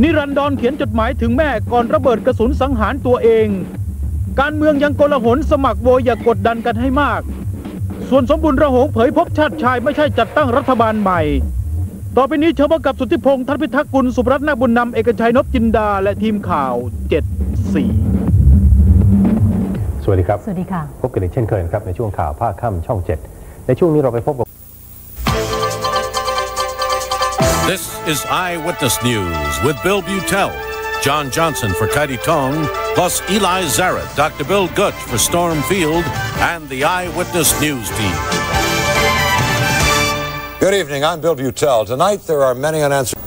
นิรันดรเขียนจดหมายถึงแม่ก่อนระเบิดกระสุนสังหารตัวเองการเมืองยังโกลาหลสมัครโวยอย่ากดดันกันให้มากส่วนสมบุญระหงเผยพบชาติชายไม่ใช่จัดตั้งรัฐบาลใหม่ต่อไปนี้เชิญพบกับสุทธิพงษ์ทัพพิทักษ์กุลสุภรัตน์นาคบุญนำเอกชัยนพจินดาและทีมข่าว74สวัสดีครับสวัสดีค่ะพบกันอีกเช่นเคยนะครับในช่วงข่าวภาคค่ำช่อง7ในช่วงนี้เราไปพบกับ This is Eyewitness News with Bill Butel, John Johnson for Kaidi Tong, plus Eli Zaret, Dr. Bill Gutch for Storm Field, and the Eyewitness News team. Good evening, I'm Bill Butel. Tonight there are many unanswered.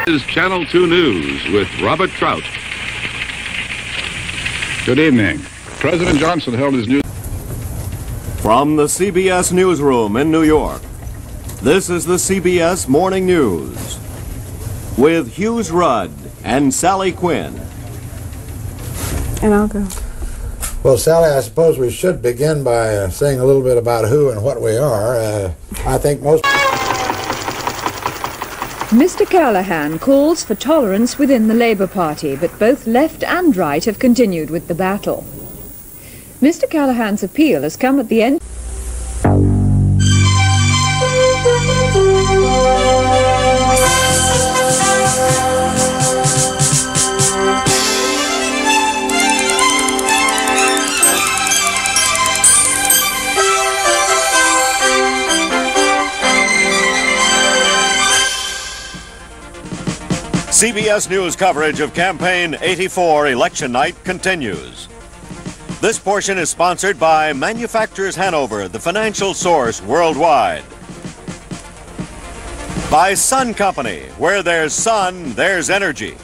This is Channel 2 News with Robert Trout. Good evening. President Johnson held his news. From the CBS newsroom in New York, this is the CBS Morning News with Hughes Rudd and Sally Quinn. And I'll go. Well, Sally, I suppose we should begin by saying a little bit about who and what we are. I think most... Mr. Callahan calls for tolerance within the Labour Party, but both left and right have continued with the battle. Mr. Callahan's appeal has come at the end. CBS News coverage of Campaign 84 election night continues. This portion is sponsored by Manufacturers Hanover, the financial source worldwide. By Sun Company, where there's sun, there's energy.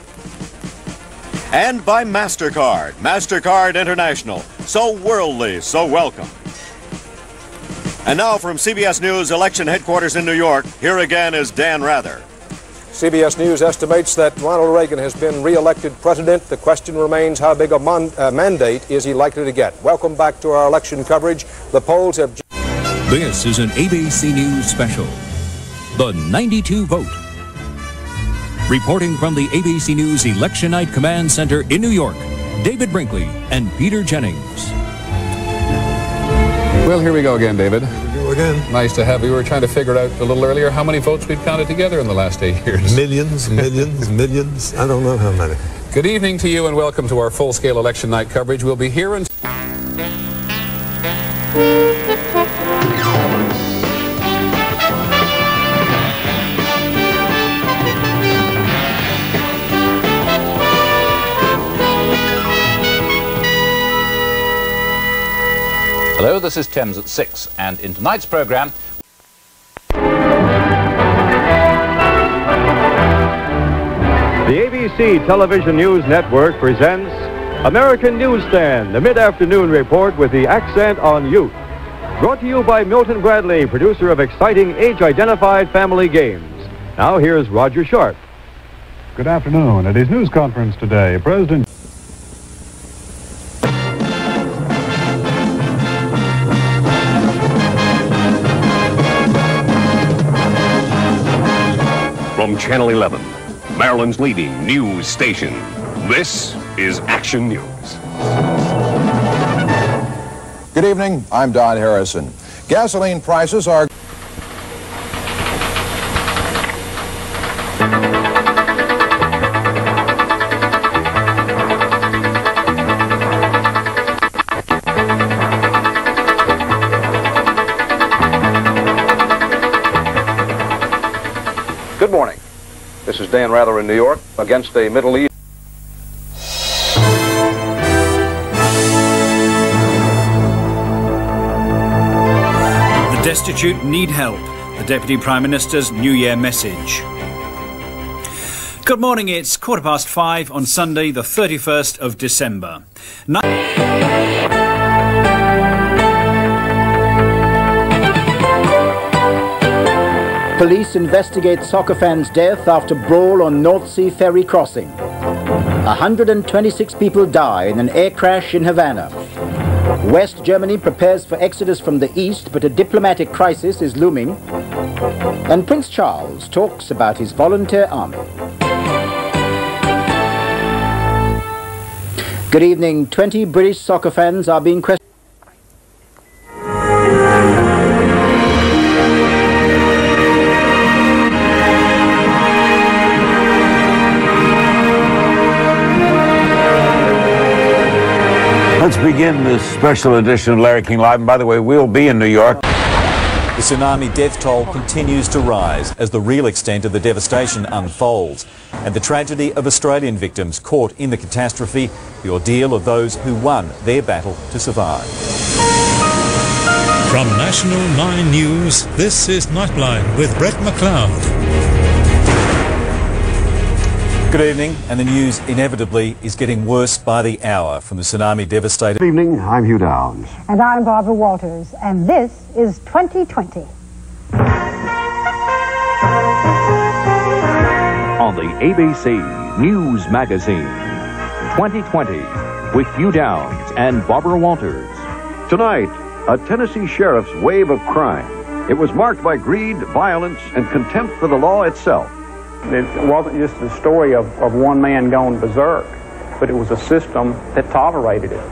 And by MasterCard, MasterCard International, so worldly, so welcome. And now from CBS News Election Headquarters in New York, here again is Dan Rather. CBS News estimates that Ronald Reagan has been re-elected president. The question remains, how big a mandate is he likely to get? Welcome back to our election coverage. The polls have... This is an ABC News special. The 92 vote. Reporting from the ABC News Election Night Command Center in New York, David Brinkley and Peter Jennings. Well, here we go again, David. Again. Nice to have you. We were trying to figure out a little earlier how many votes we've counted together in the last 8 years. Millions, millions, millions. I don't know how many. Good evening to you and welcome to our full-scale election night coverage. We'll be here in... Hello, this is Thames at 6, and in tonight's program... The ABC Television News Network presents American Newsstand, the mid-afternoon report with the accent on youth. Brought to you by Milton Bradley, producer of exciting age-identified family games. Now here's Roger Sharp. Good afternoon. At his news conference today, President... From Channel 11, Maryland's leading news station, this is Action News. Good evening, I'm Don Harrison. Gasoline prices are... Good morning. This is Dan Rather in New York against a Middle East. destitute need help. The Deputy Prime Minister's New Year message. Good morning, it's 5:15 on Sunday, the 31st of December. Police investigate soccer fan's death after brawl on North Sea ferry crossing. 126 people die in an air crash in Havana. West Germany prepares for exodus from the east, but a diplomatic crisis is looming. And Prince Charles talks about his volunteer army. Good evening. 20 British soccer fans are being questioned. Let's begin this special edition of Larry King Live. And by the way, we'll be in New York. The tsunami death toll continues to rise as the real extent of the devastation unfolds. And the tragedy of Australian victims caught in the catastrophe, the ordeal of those who won their battle to survive. From National 9 News, this is Nightline with Brett McLeod. Good evening, and the news inevitably is getting worse by the hour from the tsunami devastated. Good evening, I'm Hugh Downs. And I'm Barbara Walters, and this is 2020. On the ABC News Magazine, 2020, with Hugh Downs and Barbara Walters. Tonight, a Tennessee sheriff's wave of crime. It was marked by greed, violence, and contempt for the law itself. It wasn't just the story of one man going berserk, but it was a system that tolerated it.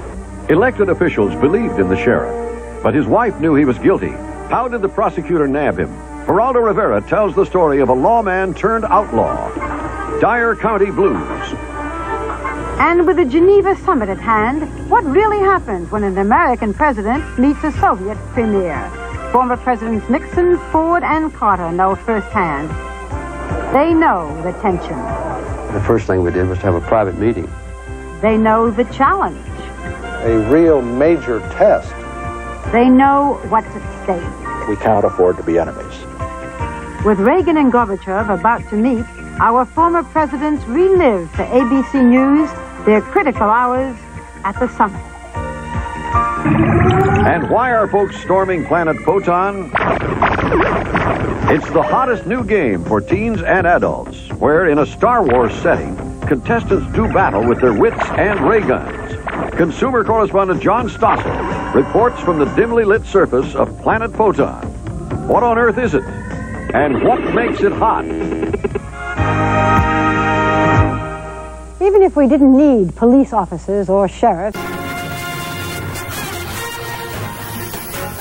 Elected officials believed in the sheriff, but his wife knew he was guilty. How did the prosecutor nab him? Geraldo Rivera tells the story of a lawman turned outlaw. Dyer County Blues. And with the Geneva summit at hand, what really happens when an American president meets a Soviet premier? Former Presidents Nixon, Ford, and Carter know firsthand. They know the tension. The first thing we did was to have a private meeting. They know the challenge. A real major test. They know what's at stake. We cannot afford to be enemies. With Reagan and Gorbachev about to meet, our former presidents relive for ABC News their critical hours at the summit. And why are folks storming Planet Photon? It's the hottest new game for teens and adults, where in a Star Wars setting, contestants do battle with their wits and ray guns. Consumer correspondent John Stossel reports from the dimly lit surface of Planet Photon. What on earth is it? And what makes it hot? Even if we didn't need police officers or sheriffs,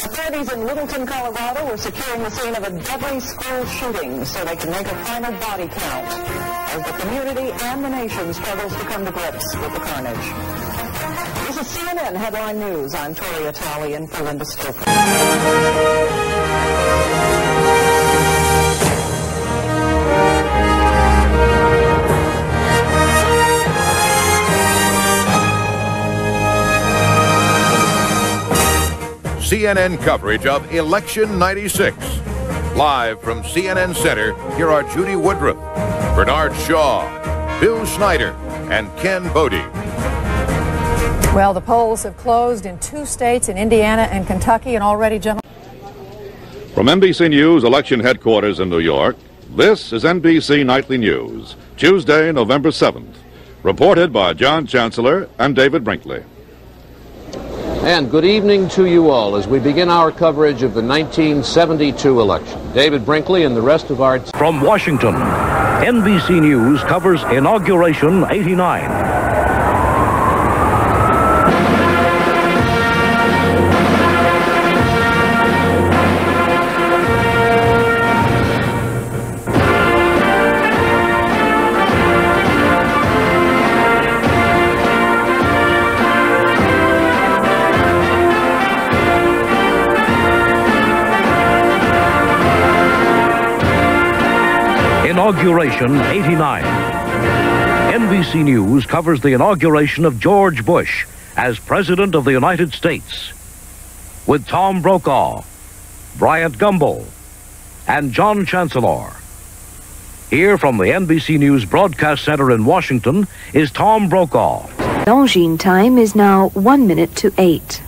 authorities in Littleton, Colorado were securing the scene of a deadly school shooting so they can make a final body count as the community and the nation struggles to come to grips with the carnage. This is CNN Headline News. I'm Tori Atali in for Linda Stoker. CNN coverage of Election 96. Live from CNN Center, here are Judy Woodruff, Bernard Shaw, Bill Schneider, and Ken Bodie. Well, the polls have closed in 2 states, in Indiana and Kentucky, and already, gentlemen. From NBC News election headquarters in New York, this is NBC Nightly News, Tuesday, November 7th. Reported by John Chancellor and David Brinkley. And good evening to you all as we begin our coverage of the 1972 election. David Brinkley and the rest of our... From Washington, NBC News covers Inauguration 89. Inauguration 89. NBC News covers the inauguration of George Bush as President of the United States with Tom Brokaw. Bryant Gumbel, and John Chancellor. Here from the NBC News Broadcast Center in Washington is Tom Brokaw. Longines time is now 1 minute to 8.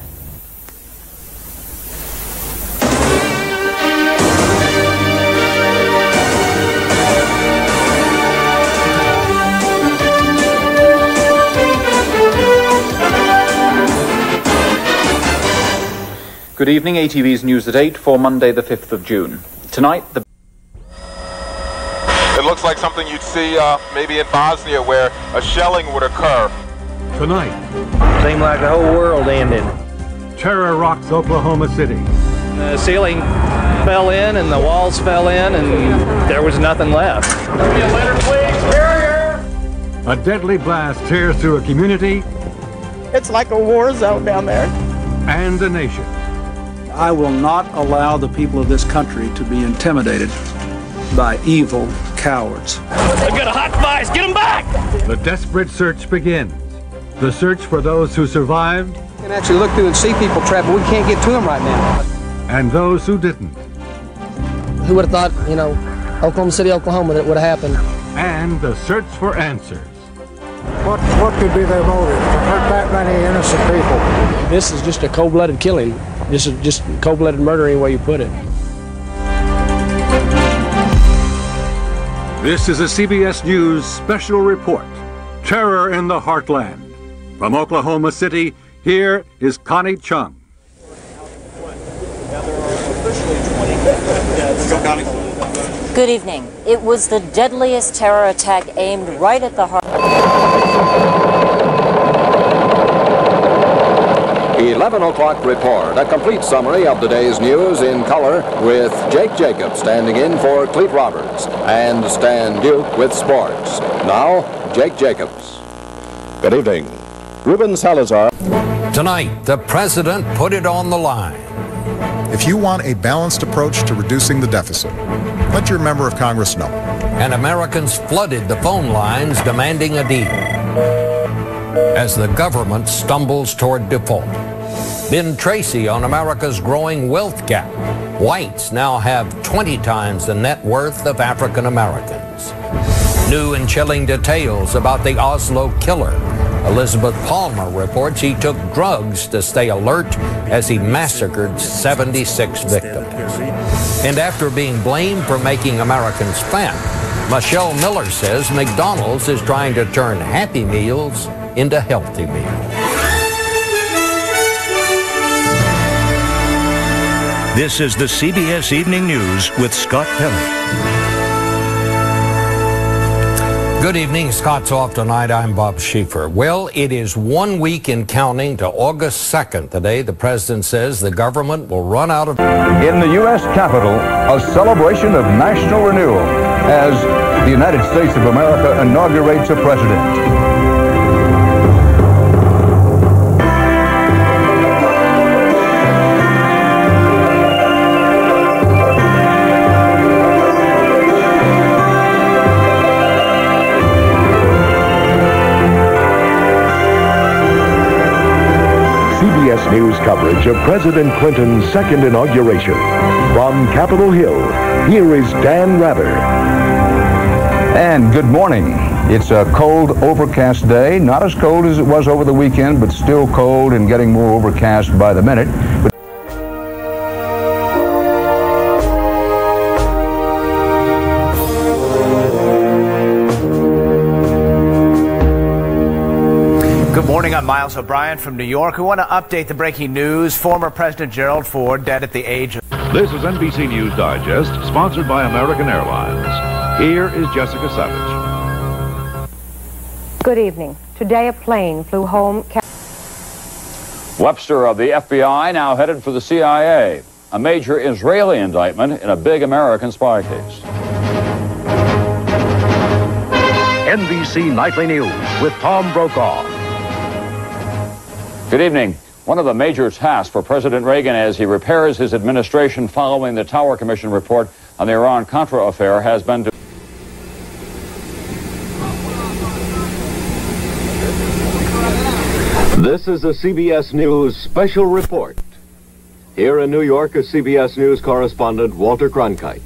Good evening, ATV's News at 8 for Monday the 5th of June. Tonight, the... It looks like something you'd see maybe in Bosnia where a shelling would occur. Tonight. Seemed like the whole world ended. Terror rocks Oklahoma City. The ceiling fell in and the walls fell in and there was nothing left. A deadly blast tears through a community. It's like a war zone down there. And a nation. I will not allow the people of this country to be intimidated by evil cowards. I've got a hot device. Get them back! The desperate search begins. The search for those who survived. We can actually look through and see people trapped, but we can't get to them right now. And those who didn't. Who would have thought, you know, Oklahoma City, Oklahoma, that would have happened. And the search for answers. What could be their motive to hurt that many innocent people? This is just a cold-blooded killing. This is just cold-blooded murder any way you put it. This is a CBS News special report. Terror in the Heartland. From Oklahoma City, here is Connie Chung. Good evening. It was the deadliest terror attack aimed right at the heart. 11 o'clock report, a complete summary of today's news in color with Jake Jacobs standing in for Clete Roberts and Stan Duke with sports. Now, Jake Jacobs. Good evening. Ruben Salazar. Tonight, the president put it on the line. If you want a balanced approach to reducing the deficit, let your member of Congress know. And Americans flooded the phone lines demanding a deal. As the government stumbles toward default. Ben Tracy on America's growing wealth gap. Whites now have 20 times the net worth of African Americans. New and chilling details about the Oslo killer. Elizabeth Palmer reports he took drugs to stay alert as he massacred 76 victims. And after being blamed for making Americans fat, Michelle Miller says McDonald's is trying to turn Happy Meals into healthy meals. This is the CBS Evening News with Scott Pelley. Good evening. Scott's off tonight. I'm Bob Schieffer. Well, it is 1 week in counting to August 2nd. Today, the president says the government will run out of... In the U.S. Capitol, a celebration of national renewal as the United States of America inaugurates a president. CBS News coverage of President Clinton's second inauguration. From Capitol Hill, here is Dan Rather. And good morning. It's a cold, overcast day. Not as cold as it was over the weekend, but still cold and getting more overcast by the minute. Good morning, I'm Miles O'Brien from New York. We want to update the breaking news. Former President Gerald Ford dead at the age of... This is NBC News Digest, sponsored by American Airlines. Here is Jessica Savage. Good evening. Today a plane flew home... Webster of the FBI now headed for the CIA. A major Israeli indictment in a big American spy case. NBC Nightly News with Tom Brokaw. Good evening. One of the major tasks for President Reagan as he repairs his administration following the Tower Commission report on the Iran-Contra affair has been to... This is a CBS News special report. Here in New York is CBS News correspondent Walter Cronkite.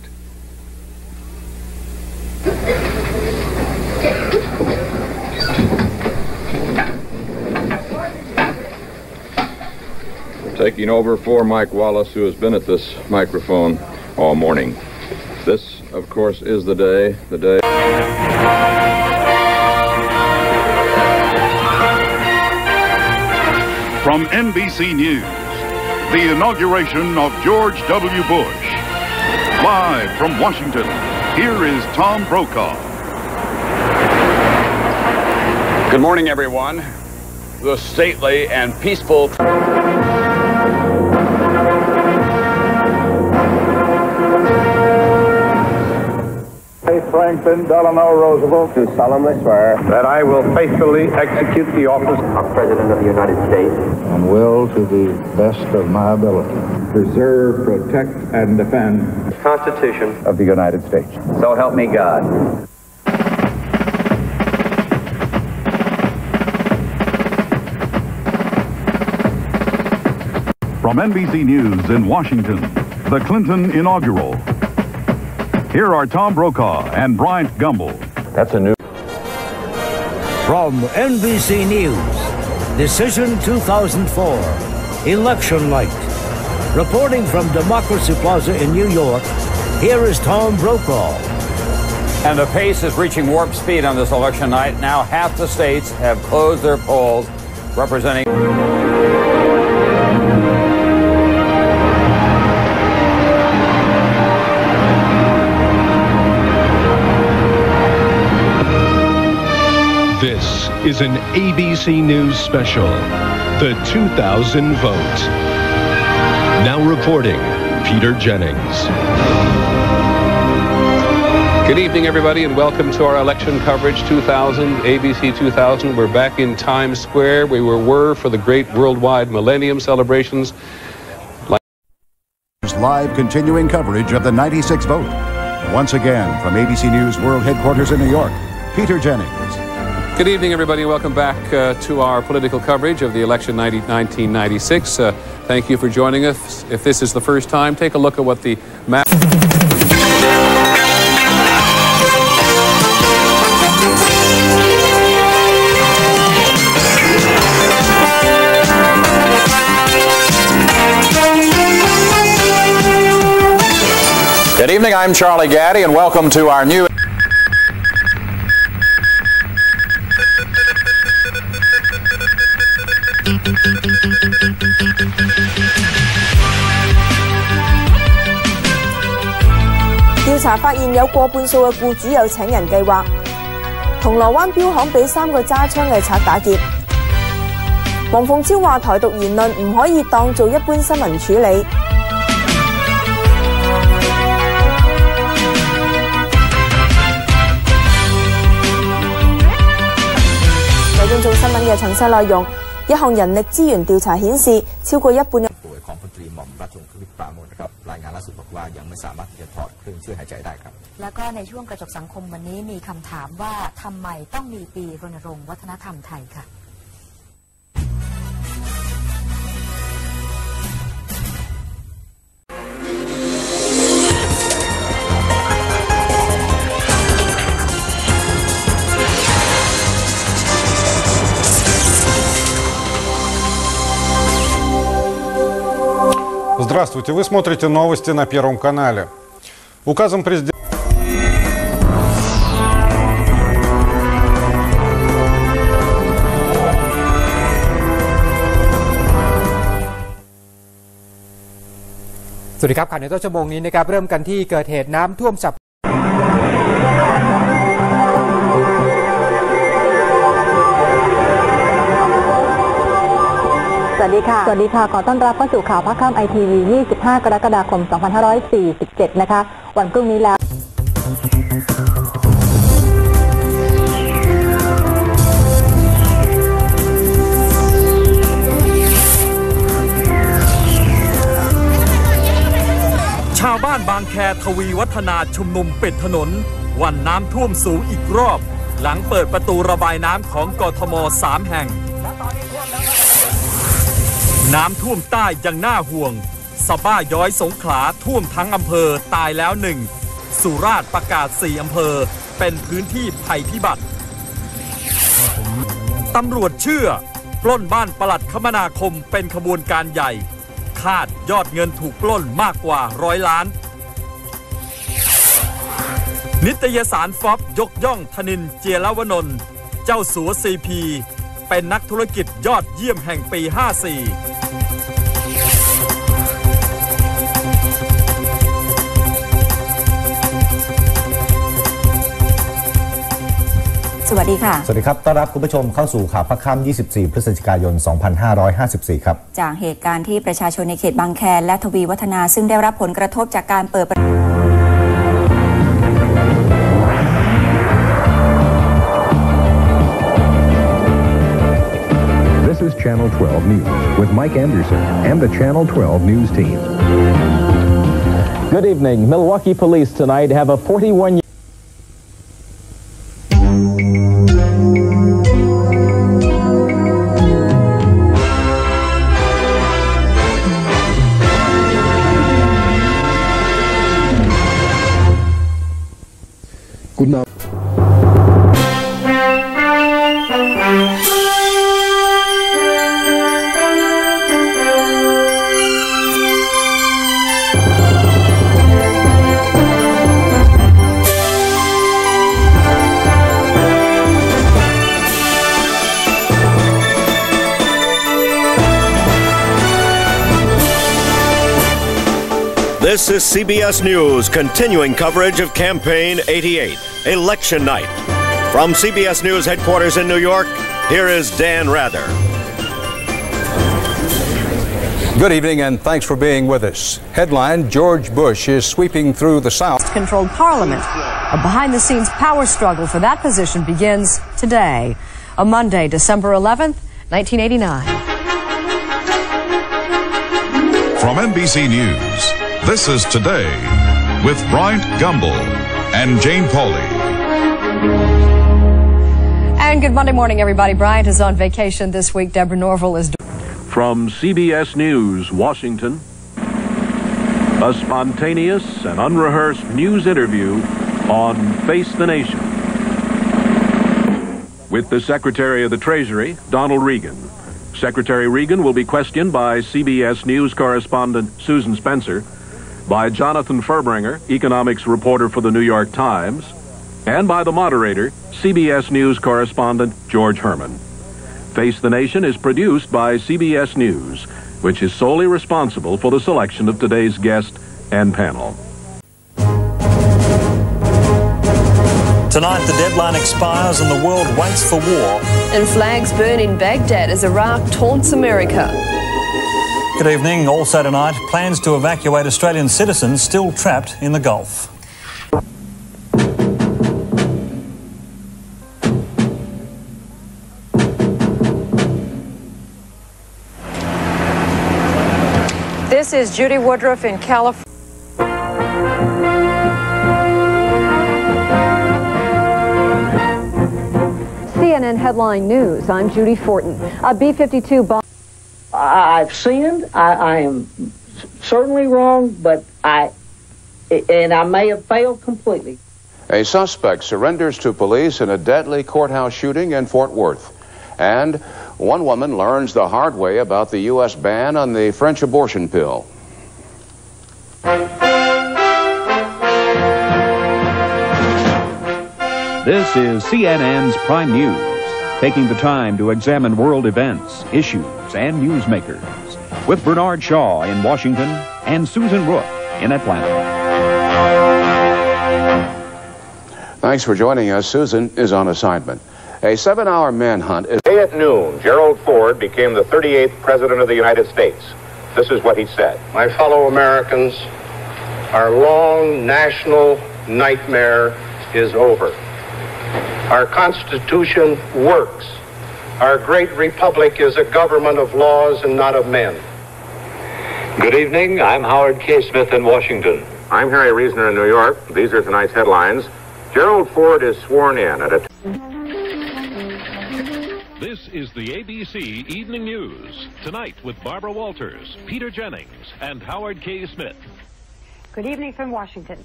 Taking over for Mike Wallace, who has been at this microphone all morning. This, of course, is the day. From NBC News, the inauguration of George W. Bush. Live from Washington, here is Tom Brokaw. Good morning, everyone. The stately and peaceful... Franklin Delano Roosevelt do solemnly swear that I will faithfully execute the office of President of the United States and will, to the best of my ability, preserve, protect, and defend the Constitution of the United States. So help me God. From NBC News in Washington, the Clinton inaugural. Here are Tom Brokaw and Bryant Gumbel. That's a new... From NBC News, Decision 2004, Election Night. Reporting from Democracy Plaza in New York, here is Tom Brokaw. And the pace is reaching warp speed on this election night. Now half the states have closed their polls, representing... This is an ABC News special, The 2000 Vote. Now reporting, Peter Jennings. Good evening, everybody, and welcome to our election coverage 2000, ABC 2000. We're back in Times Square. We were for the great worldwide Millennium celebrations. Live continuing coverage of the 96 vote. Once again, from ABC News World Headquarters in New York, Peter Jennings. Good evening, everybody, and welcome back to our political coverage of the election 1996. Thank you for joining us. If this is the first time, take a look at what the map... Good evening, I'm Charlie Gaddy, and welcome to our new...調查發現有過半數嘅僱主有請人計劃。銅鑼灣標行俾3個揸槍嘅賊打劫。黃鳳超話台獨言論唔可以當做一般新聞處理。有觀眾新聞嘅詳細內容，一項人力資源調查顯示，超過一半嘅 รายงานล่าสุดบอกว่ายังไม่สามารถจะถอดเครื่องช่วยหายใจได้ครับแล้วก็ในช่วงกระจกสังคมวันนี้มีคำถามว่าทำไมต้องมีปีรณรงค์วัฒนธรรมไทยค่ะ Здравствуйте, вы смотрите новости на Первом канале. Указом президента...สวัสดีครับข่าวในต้นชั่วโมงนี้นะครับเริ่มกันที่เกิดเหตุน้ำท่วมฉับ สวัสดีค่ะขอต้อนรับเข้าสู่ข่าวภาคค่ำไอทีวี25 กรกฎาคม 2547 นะคะวันพรุ่งนี้แล้วชาวบ้านบางแคทวีวัฒนาชุมนุมปิดถนนวันน้ำท่วมสูงอีกรอบหลังเปิดประตูระบายน้ำของกทม3 แห่งน้ำท่วมใต้ยังน่าห่วง สะบ้าย้อยสงขลาท่วมทั้งอำเภอตายแล้ว1สุราษฎร์ประกาศ4อำเภอเป็นพื้นที่ภัยพิบัติตำรวจเชื่อปล้นบ้านปลัดคมนาคมเป็นขบวนการใหญ่คาดยอดเงินถูกปล้นมากกว่า100 ล้านนิตยสารฟอบยกย่องธนินทร์ เจียรวนนท์เจ้าสัวซีพีเป็นนักธุรกิจยอดเยี่ยมแห่งปี 54สวัสดีค่ะสวัสดีครับต้อนรับคุณผู้ชมเข้าสู่ข่าวพักค่ำ24 พฤศจิกายน 2554 ครับจากเหตุการณ์ที่ประชาชนในเขตบางแคและทวีวัฒนาซึ่งได้รับผลกระทบจากการเปิดThis is Channel 12 News with Mike Anderson and the Channel 12 News team. Good evening. Milwaukee police tonight have a 41-year Good night. This is CBS News, continuing coverage of Campaign 88, Election Night. From CBS News headquarters in New York, here is Dan Rather. Good evening and thanks for being with us. Headline, George Bush is sweeping through the South. Controlled Parliament. A behind-the-scenes power struggle for that position begins today, a Monday, December 11th, 1989. From NBC News, this is Today with Bryant Gumbel and Jane Pauley. And good Monday morning, everybody. Bryant is on vacation this week. Deborah Norville is... From CBS News, Washington, a spontaneous and unrehearsed news interview on Face the Nation with the Secretary of the Treasury, Donald Regan. Secretary Regan will be questioned by CBS News correspondent Susan Spencer, by Jonathan Furbringer, economics reporter for the New York Times, and by the moderator, CBS News correspondent George Herman. Face the Nation is produced by CBS News, which is solely responsible for the selection of today's guest and panel. Tonight, the deadline expires and the world waits for war. And flags burn in Baghdad as Iraq taunts America. Good evening. Also tonight, plans to evacuate Australian citizens still trapped in the Gulf. This is Judy Woodruff in California. CNN Headline News. I'm Judy Fortin. A B-52 bomb. I've sinned. I am certainly wrong, but I may have failed completely. A suspect surrenders to police in a deadly courthouse shooting in Fort Worth. And one woman learns the hard way about the U.S. ban on the French abortion pill. This is CNN's Prime News, taking the time to examine world events, issues, and newsmakers, with Bernard Shaw in Washington and Susan Rook in Atlanta. Thanks for joining us. Susan is on assignment. A 7-hour manhunt is... Today at noon, Gerald Ford became the 38th President of the United States. This is what he said. My fellow Americans, our long national nightmare is over. Our Constitution works. Our great republic is a government of laws and not of men. Good evening. I'm Howard K. Smith in Washington. I'm Harry Reasoner in New York. These are tonight's headlines. Gerald Ford is sworn in at a... This This is the ABC Evening News. Tonight with Barbara Walters, Peter Jennings, and Howard K. Smith. Good evening from Washington.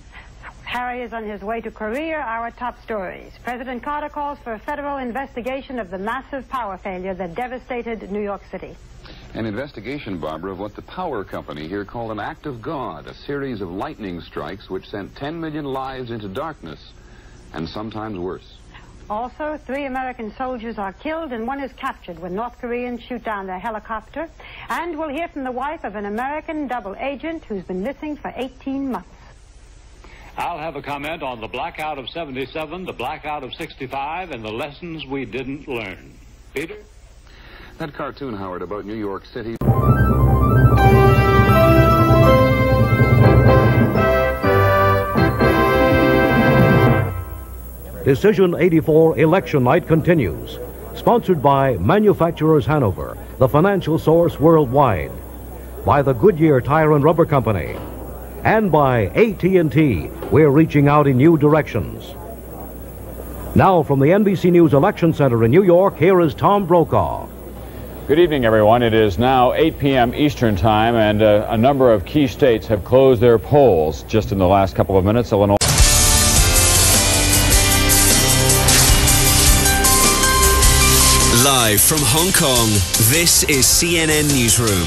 Harry is on his way to Korea. Our top stories. President Carter calls for a federal investigation of the massive power failure that devastated New York City. An investigation, Barbara, of what the power company here called an act of God, a series of lightning strikes which sent 10 million lives into darkness, and sometimes worse. Also, 3 American soldiers are killed and 1 is captured when North Koreans shoot down their helicopter. And we'll hear from the wife of an American double agent who's been missing for 18 months. I'll have a comment on the blackout of 77, the blackout of 65, and the lessons we didn't learn. Peter? That cartoon, Howard, about New York City. Decision 84 election night continues. Sponsored by Manufacturers Hanover, the financial source worldwide. By the Goodyear Tire and Rubber Company. And by AT&T, we're reaching out in new directions. Now from the NBC News Election Center in New York, here is Tom Brokaw. Good evening, everyone. It is now 8 p.m. Eastern Time, and a number of key states have closed their polls just in the last couple of minutes. Illinois. Live from Hong Kong, this is CNN Newsroom.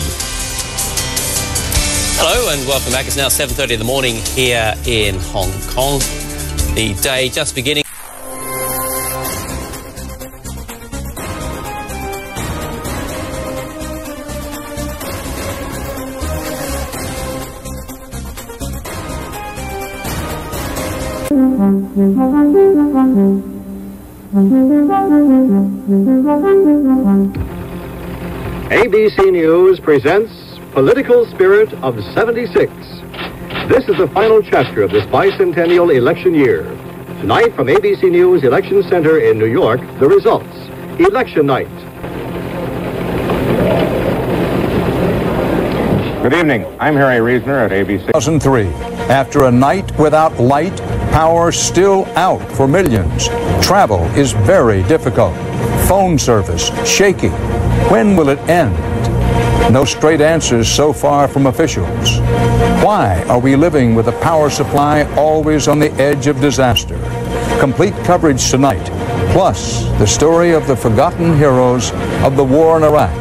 Hello and welcome back. It's now 7:30 in the morning here in Hong Kong. The day just beginning. ABC News presents Political Spirit of 76. This is the final chapter of this bicentennial election year. Tonight from ABC News Election Center in New York, the results. Election night. Good evening. I'm Harry Reasoner at ABC. 2003. After a night without light, power still out for millions. Travel is very difficult. Phone service shaky. When will it end? No straight answers so far from officials. Why are we living with a power supply always on the edge of disaster? Complete coverage tonight, plus the story of the forgotten heroes of the war in Iraq.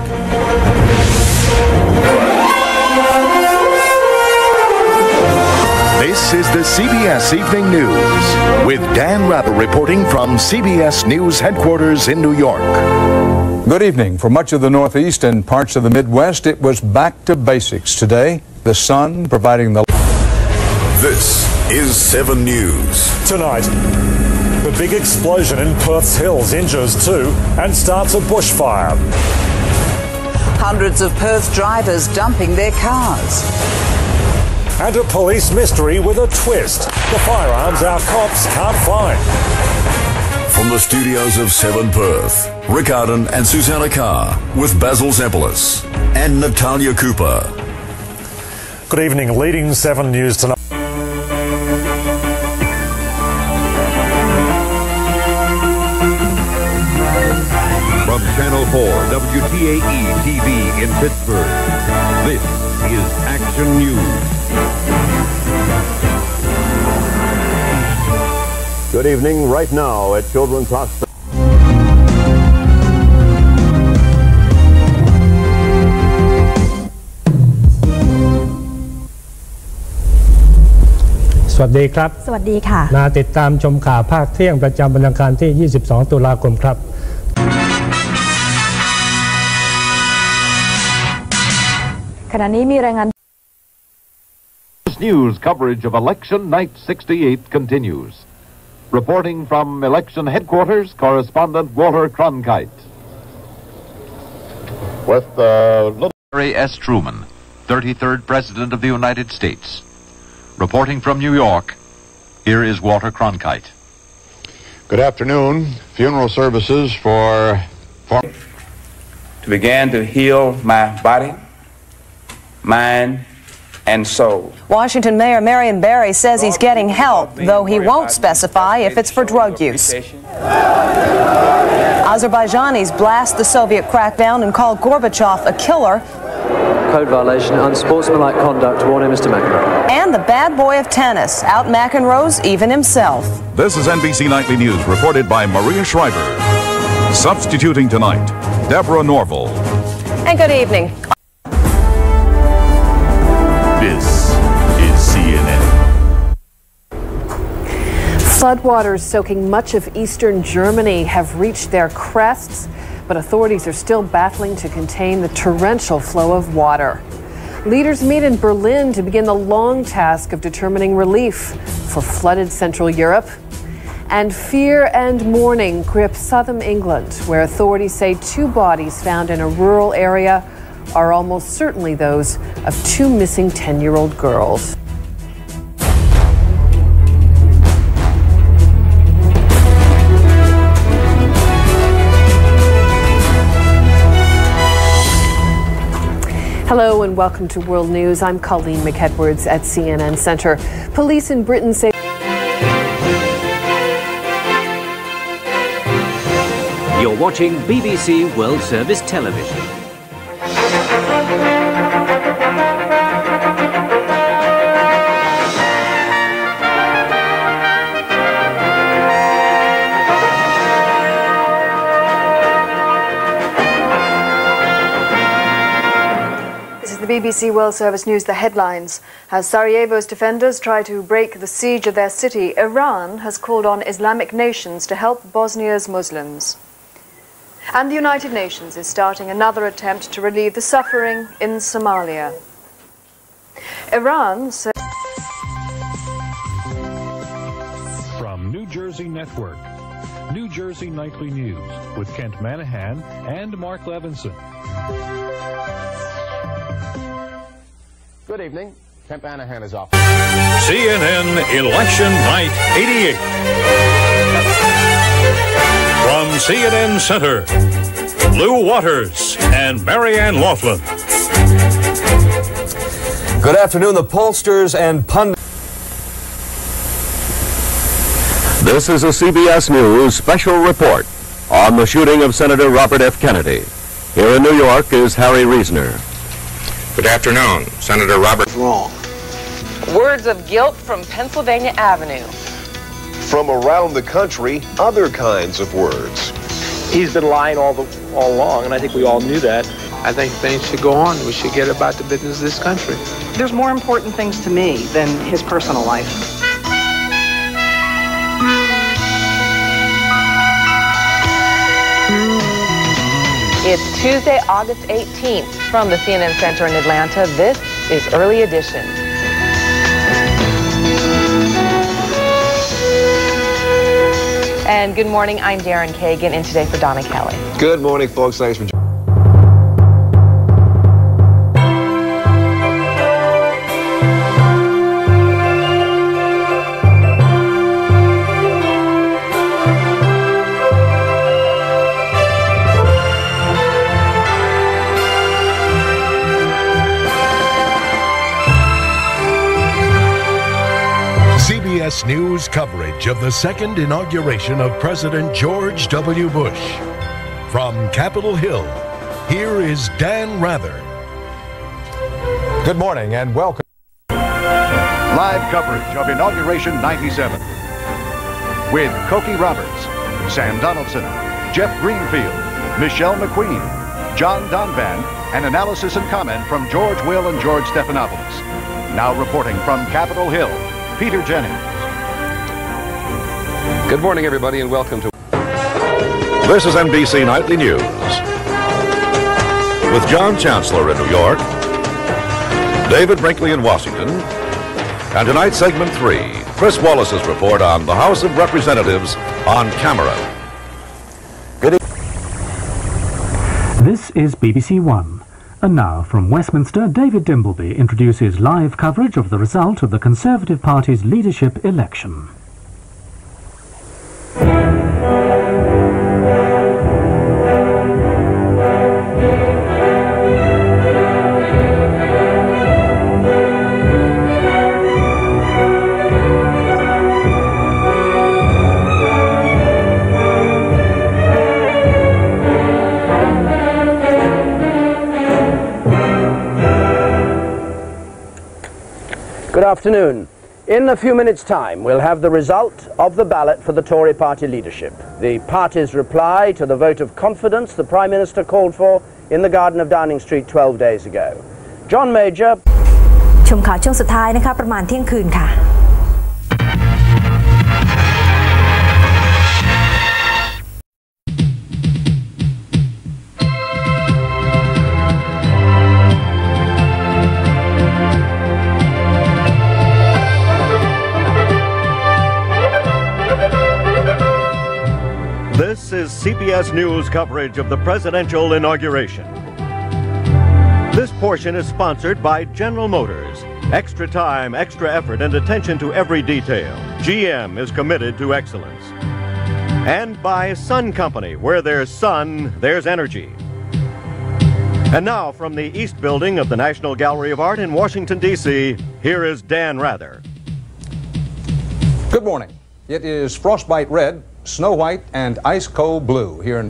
This is the CBS Evening News with Dan Rather reporting from CBS News headquarters in New York. Good evening. For much of the Northeast and parts of the Midwest, it was back to basics today. The sun providing the... This is 7 News. Tonight, the big explosion in Perth's Hills injures 2 and starts a bushfire. Hundreds of Perth drivers dumping their cars. And a police mystery with a twist. The firearms our cops can't find. From the studios of 7 Perth, Rick Arden and Susanna Carr with Basil Zampelis and Natalia Cooper. Good evening. Leading 7 News tonight. From Channel 4 WTAE TV in Pittsburgh, this is Action News. Good evening. Right now at Children's Hospital.สวัสดีครับสวัสดีค่ะมาติดตามชมข่าวภาคเที่ยงประจำวันอังคารที่ 22 ตุลาคมครับขณะนี้มีรายงาน News coverage of Election Night 68 continues. Reporting from election headquarters, correspondent Walter Cronkite. With Harry S. Truman, 33rd President of the United States. Reporting from New York, here is Walter Cronkite. Good afternoon. Funeral services for... To begin to heal my body, mind, and soul. Washington Mayor Marion Barry says he's getting help, though he won't specify if it's for drug use. Azerbaijanis blast the Soviet crackdown and call Gorbachev a killer. Code violation, unsportsmanlike conduct, warning Mr. McEnroe. And the bad boy of tennis, out McEnroe's even himself. This is NBC Nightly News, reported by Maria Schreiber. Substituting tonight, Deborah Norville. And good evening. This is CNN. Floodwaters soaking much of eastern Germany have reached their crests, but authorities are still battling to contain the torrential flow of water. Leaders meet in Berlin to begin the long task of determining relief for flooded Central Europe. And fear and mourning grip southern England, where authorities say 2 bodies found in a rural area are almost certainly those of 2 missing 10-year-old girls. Hello and welcome to World News. I'm Colleen McEdwards at CNN Center. Police in Britain say you're watching BBC World Service Television. The BBC World Service News, the headlines. As Sarajevo's defenders try to break the siege of their city, Iran has called on Islamic nations to help Bosnia's Muslims. And the United Nations is starting another attempt to relieve the suffering in Somalia. Iran says... From New Jersey Network, New Jersey Nightly News with Kent Manahan and Mark Levinson. Good evening. Kent Manahan is off. CNN Election Night 88. From CNN Center, Lou Waters and Marianne Laughlin. Good afternoon. The pollsters and pundits. This is a CBS News special report on the shooting of Senator Robert F. Kennedy. Here in New York is Harry Reasoner. Good afternoon. Senator Robert. Wrong. Words of guilt from Pennsylvania Avenue. From around the country, other kinds of words. He's been lying all along, and I think we all knew that. I think things should go on. We should get about the business of this country. There's more important things to me than his personal life. It's Tuesday, August 18th. From the CNN Center in Atlanta, this is Early Edition. And good morning, I'm Darren Kagan, and today for Donna Kelly. Good morning, folks. Thanks for joining. CBS News coverage of the second inauguration of President George W. Bush. From Capitol Hill, here is Dan Rather. Good morning and welcome. Live coverage of Inauguration 97 with Cokie Roberts, Sam Donaldson, Jeff Greenfield, Michelle McQueen, John Donvan, and analysis and comment from George Will and George Stephanopoulos. Now reporting from Capitol Hill, Peter Jennings. Good morning, everybody, and welcome to... This is NBC Nightly News. With John Chancellor in New York, David Brinkley in Washington, and tonight's segment 3, Chris Wallace's report on the House of Representatives on camera. Good evening. This is BBC One. And now, from Westminster, David Dimbleby introduces live coverage of the result of the Conservative Party's leadership election. afternoon. In a few minutes' time, we'll have the result of the ballot for the Tory party leadership. The party's reply to the vote of confidence the Prime Minister called for in the garden of Downing Street 12 days ago. John Major. ชมข่าวช่วงสุดท้ายนะคะประมาณเที่ยงคืนค่ะ This is CBS News coverage of the presidential inauguration. This portion is sponsored by General Motors. Extra time, extra effort, and attention to every detail. GM is committed to excellence. And by Sun Company, where there's sun, there's energy. And now, from the East Building of the National Gallery of Art in Washington, D.C., here is Dan Rather. Good morning. It is frostbite red, snow white, and ice cold blue here in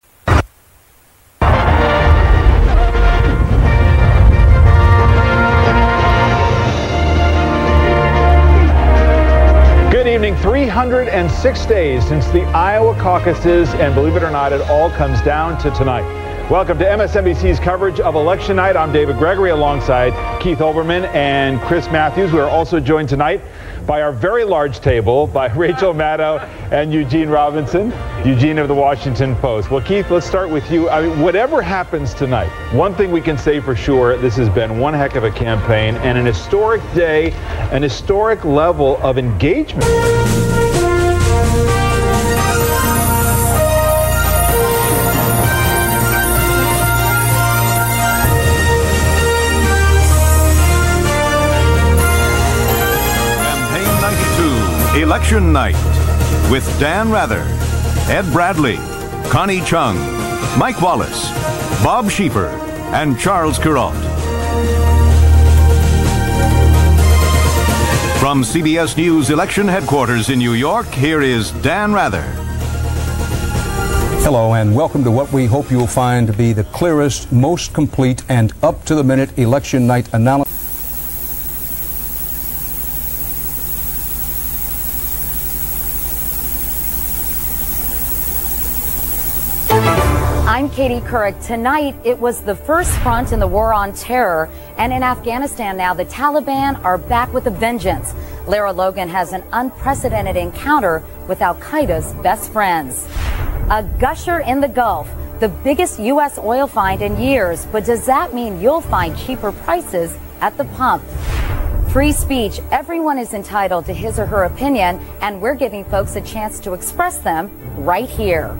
Good evening. 306 days since the Iowa caucuses, and believe it or not, it all comes down to tonight. Welcome to MSNBC's coverage of election night. I'm David Gregory alongside Keith Olbermann and Chris Matthews. We are also joined tonight by our very large table by Rachel Maddow and Eugene Robinson. Eugene of the Washington Post. Well, Keith, let's start with you. I mean, whatever happens tonight, one thing we can say for sure, this has been one heck of a campaign and an historic day, an historic level of engagement. Election Night with Dan Rather, Ed Bradley, Connie Chung, Mike Wallace, Bob Schieffer, and Charles Kuralt. From CBS News Election Headquarters in New York, here is Dan Rather. Hello, and welcome to what we hope you'll find to be the clearest, most complete, and up-to-the-minute election night analysis. I'm Katie Couric. Tonight, it was the first front in the war on terror. And in Afghanistan now, the Taliban are back with a vengeance. Lara Logan has an unprecedented encounter with al-Qaeda's best friends. A gusher in the Gulf, the biggest U.S. oil find in years. But does that mean you'll find cheaper prices at the pump? Free speech. Everyone is entitled to his or her opinion, and we're giving folks a chance to express them right here.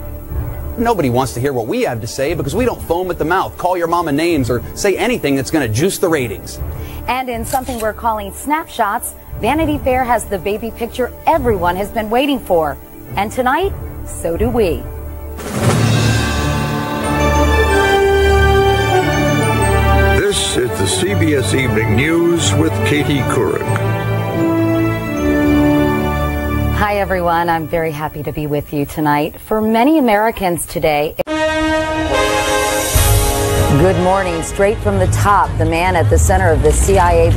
Nobody wants to hear what we have to say because we don't foam at the mouth, call your mama names, or say anything that's going to juice the ratings. And in something we're calling snapshots, Vanity Fair has the baby picture everyone has been waiting for. And tonight, so do we. This is the CBS Evening News with Katie Couric. Hi, everyone. I'm very happy to be with you tonight. For many Americans today... Good morning. Straight from the top, the man at the center of the CIA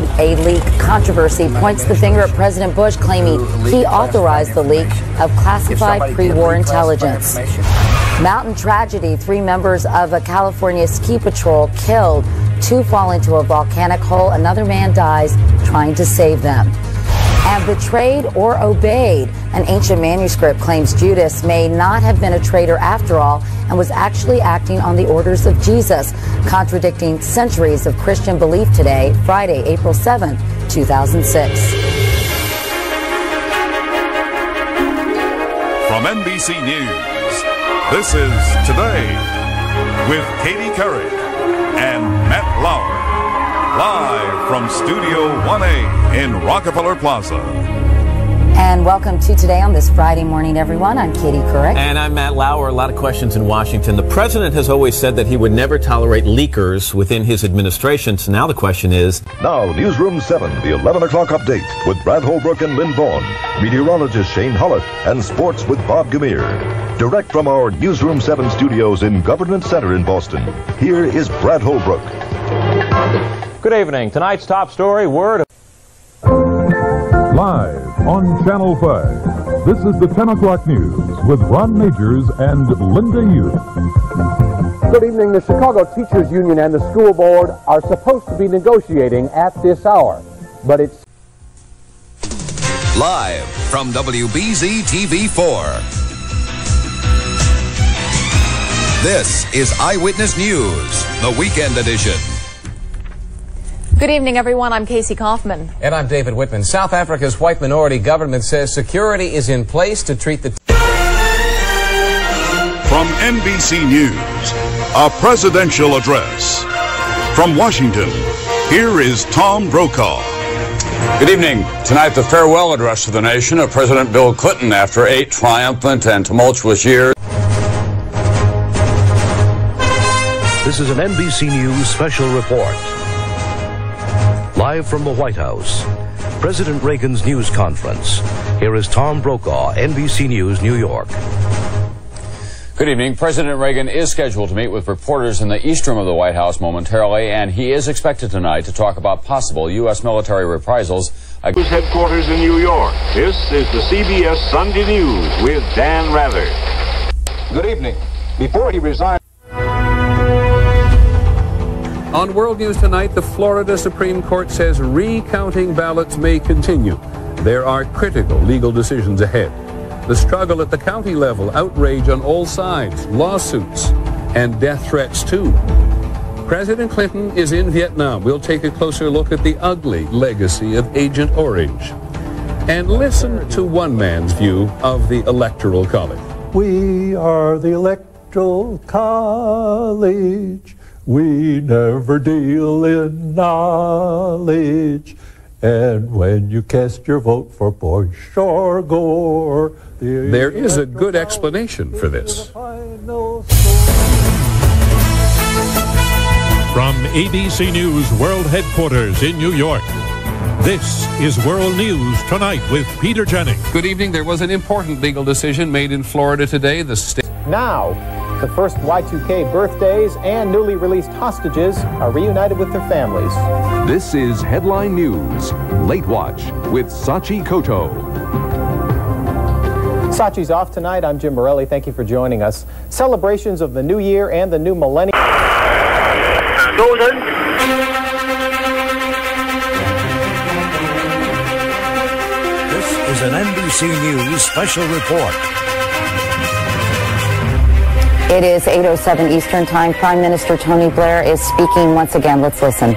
leak controversy points the finger at President Bush, claiming he authorized the leak of classified pre-war intelligence. Mountain tragedy. 3 members of a California ski patrol killed. 2 fall into a volcanic hole. Another man dies trying to save them. And betrayed or obeyed. An ancient manuscript claims Judas may not have been a traitor after all and was actually acting on the orders of Jesus, contradicting centuries of Christian belief today, Friday, April 7, 2006. From NBC News, this is Today with Katie Couric and Matt Lauer. Live from Studio 1A in Rockefeller Plaza. And welcome to Today on this Friday morning, everyone. I'm Katie Couric. And I'm Matt Lauer. A lot of questions in Washington. The president has always said that he would never tolerate leakers within his administration. So now the question is... Now, Newsroom 7, the 11 o'clock update with Brad Holbrook and Lynn Vaughn, meteorologist Shane Hullett, and sports with Bob Gamir. Direct from our Newsroom 7 studios in Government Center in Boston, here is Brad Holbrook. Good evening. Tonight's top story, word of... live on Channel 5. This is the 10 o'clock news with Ron Majors and Linda Yu. Good evening. The Chicago Teachers Union and the school board are supposed to be negotiating at this hour, but it's live from WBZ TV4. This is Eyewitness News, the weekend edition. Good evening, everyone. I'm Casey Kaufman. And I'm David Whitman. South Africa's white minority government says security is in place to treat the... From NBC News, a presidential address. From Washington, here is Tom Brokaw. Good evening. Tonight, the farewell address to the nation of President Bill Clinton after 8 triumphant and tumultuous years. This is an NBC News special report. Live from the White House, President Reagan's news conference. Here is Tom Brokaw, NBC News, New York. Good evening. President Reagan is scheduled to meet with reporters in the East Room of the White House momentarily, and he is expected tonight to talk about possible U.S. military reprisals. News headquarters in New York. This is the CBS Sunday News with Dan Rather. Good evening. Before he resigned... On World News tonight, the Florida Supreme Court says recounting ballots may continue. There are critical legal decisions ahead. The struggle at the county level, outrage on all sides, lawsuits, and death threats too. President Clinton is in Vietnam. We'll take a closer look at the ugly legacy of Agent Orange. And listen to one man's view of the Electoral College. We are the Electoral College. We never deal in knowledge. And when you cast your vote for Bush or Gore, there is a good explanation for this. From ABC News World Headquarters in New York, this is World News Tonight with Peter Jennings. Good evening. There was an important legal decision made in Florida today. The state... Now, the first Y2K birthdays and newly released hostages are reunited with their families. This is Headline News, Late Watch with Sachi Koto. Sachi's off tonight. I'm Jim Morelli. Thank you for joining us. Celebrations of the new year and the new millennium. Golden. This is an NBC News special report. It is 8:07 Eastern Time. Prime Minister Tony Blair is speaking once again. Let's listen.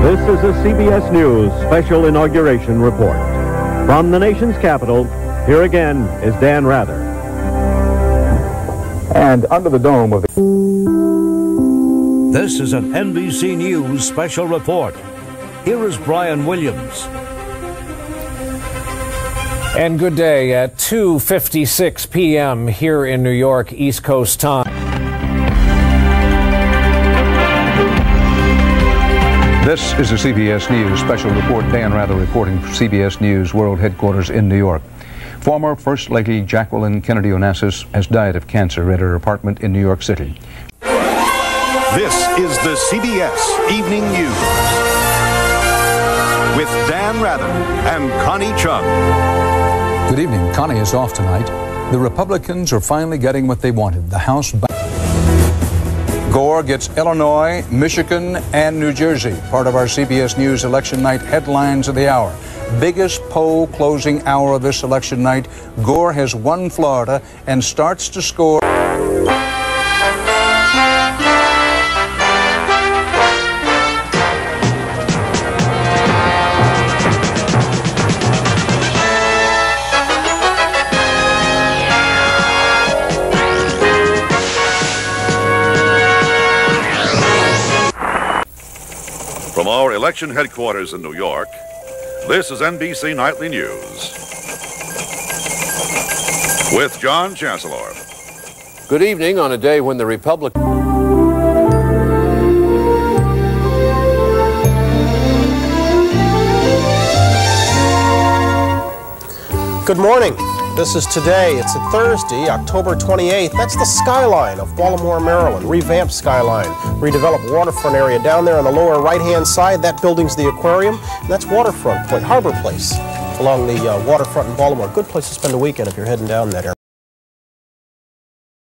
This is a CBS News special inauguration report. From the nation's capital, here again is Dan Rather. And under the dome of the... This is an NBC News special report. Here is Brian Williams. And good day at 2:56 p.m. here in New York, East Coast time. This is a CBS News special report. Dan Rather reporting from CBS News World Headquarters in New York. Former First Lady Jacqueline Kennedy Onassis has died of cancer at her apartment in New York City. This is the CBS Evening News with Dan Rather and Connie Chung. Good evening. Connie is off tonight. The Republicans are finally getting what they wanted. The House... Gore gets Illinois, Michigan, and New Jersey. Part of our CBS News election night headlines of the hour. Biggest poll closing hour of this election night. Gore has won Florida and starts to score. From our election headquarters in New York, this is NBC Nightly News. with John Chancellor. Good evening on a day when the Republic... Good morning. This is Today. It's a Thursday, October 28th. That's the skyline of Baltimore, Maryland. Revamped skyline. Redeveloped waterfront area down there on the lower right-hand side. That building's the aquarium. And that's Waterfront Place, Harbor Place, along the waterfront in Baltimore. Good place to spend a weekend if you're heading down that area.